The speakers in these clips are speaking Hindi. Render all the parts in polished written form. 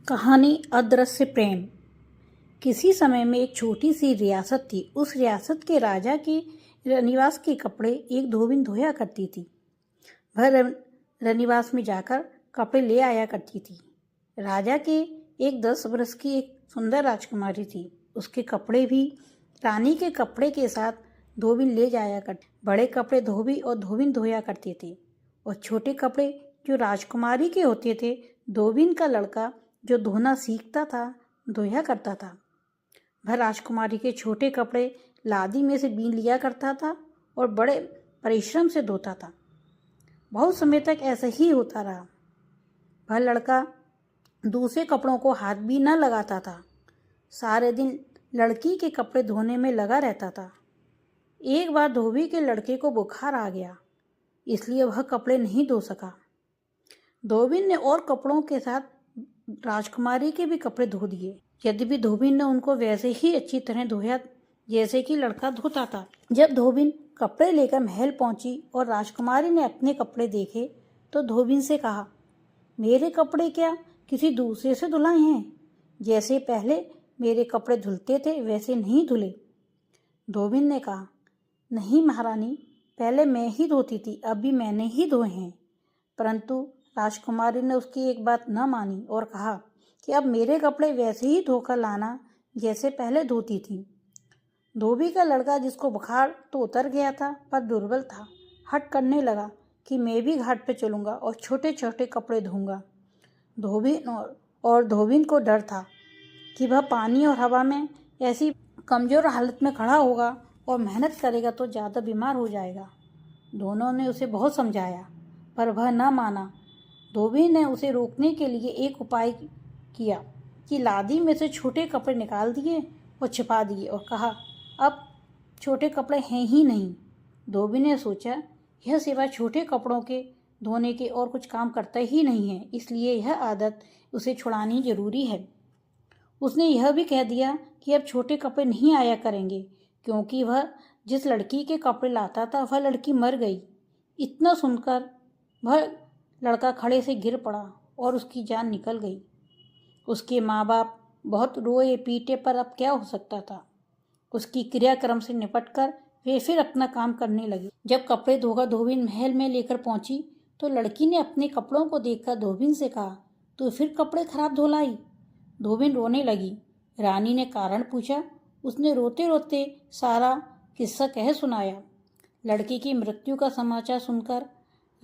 कहानी अदृश्य प्रेम। किसी समय में एक छोटी सी रियासत थी। उस रियासत के राजा के रनिवास के कपड़े एक धोबिन धोया करती थी। वह रनिवास में जाकर कपड़े ले आया करती थी। राजा के एक 10 वर्ष की एक सुंदर राजकुमारी थी। उसके कपड़े भी रानी के कपड़े के साथ धोबिन ले जाया करते। बड़े कपड़े धोबी और धोबिन धोया करते थे और छोटे कपड़े जो राजकुमारी के होते थे धोबिन का लड़का जो धोना सीखता था धोया करता था। वह राजकुमारी के छोटे कपड़े लादी में से बीन लिया करता था और बड़े परिश्रम से धोता था। बहुत समय तक ऐसा ही होता रहा। वह लड़का दूसरे कपड़ों को हाथ भी न लगाता था। सारे दिन लड़की के कपड़े धोने में लगा रहता था। एक बार धोबी के लड़के को बुखार आ गया, इसलिए वह कपड़े नहीं धो सका। धोबिन ने और कपड़ों के साथ राजकुमारी के भी कपड़े धो दिए। यद्यपि धोबिन ने उनको वैसे ही अच्छी तरह धोया जैसे कि लड़का धोता था। जब धोबिन कपड़े लेकर महल पहुंची और राजकुमारी ने अपने कपड़े देखे तो धोबिन से कहा, मेरे कपड़े क्या किसी दूसरे से धुलाए हैं? जैसे पहले मेरे कपड़े धुलते थे वैसे नहीं धुले। धोबिन ने कहा, नहीं महारानी, पहले मैं ही धोती थी, अभी मैंने ही धोए हैं। परंतु राजकुमारी ने उसकी एक बात न मानी और कहा कि अब मेरे कपड़े वैसे ही धोकर लाना जैसे पहले धोती थी। धोबी का लड़का, जिसको बुखार तो उतर गया था पर दुर्बल था, हट करने लगा कि मैं भी घाट पे चलूँगा और छोटे छोटे कपड़े धोऊंगा। धोबिन को डर था कि वह पानी और हवा में ऐसी कमज़ोर हालत में खड़ा होगा और मेहनत करेगा तो ज़्यादा बीमार हो जाएगा। दोनों ने उसे बहुत समझाया पर वह न माना। धोबी ने उसे रोकने के लिए एक उपाय किया कि लादी में से छोटे कपड़े निकाल दिए और छिपा दिए और कहा, अब छोटे कपड़े हैं ही नहीं। धोबी ने सोचा, यह सिवा छोटे कपड़ों के धोने के और कुछ काम करता ही नहीं है, इसलिए यह आदत उसे छुड़ानी जरूरी है। उसने यह भी कह दिया कि अब छोटे कपड़े नहीं आया करेंगे, क्योंकि वह जिस लड़की के कपड़े लाता था वह लड़की मर गई। इतना सुनकर वह लड़का खड़े से गिर पड़ा और उसकी जान निकल गई। उसके माँ बाप बहुत रोए पीटे, पर अब क्या हो सकता था। उसकी क्रियाक्रम से निपटकर वे फिर अपना काम करने लगे। जब कपड़े धोकर धोबिन महल में लेकर पहुंची तो लड़की ने अपने कपड़ों को देखकर धोबिन से कहा, तो फिर कपड़े खराब धो लाई? धोबिन रोने लगी। रानी ने कारण पूछा। उसने रोते रोते सारा किस्सा कह सुनाया। लड़की की मृत्यु का समाचार सुनकर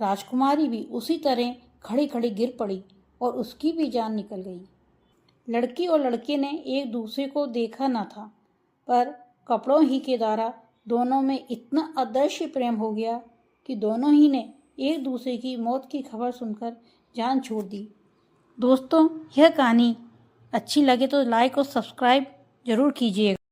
राजकुमारी भी उसी तरह खड़ी खड़ी गिर पड़ी और उसकी भी जान निकल गई। लड़की और लड़के ने एक दूसरे को देखा न था, पर कपड़ों ही के द्वारा दोनों में इतना अदृश्य प्रेम हो गया कि दोनों ही ने एक दूसरे की मौत की खबर सुनकर जान छोड़ दी। दोस्तों, यह कहानी अच्छी लगे तो लाइक और सब्सक्राइब जरूर कीजिएगा।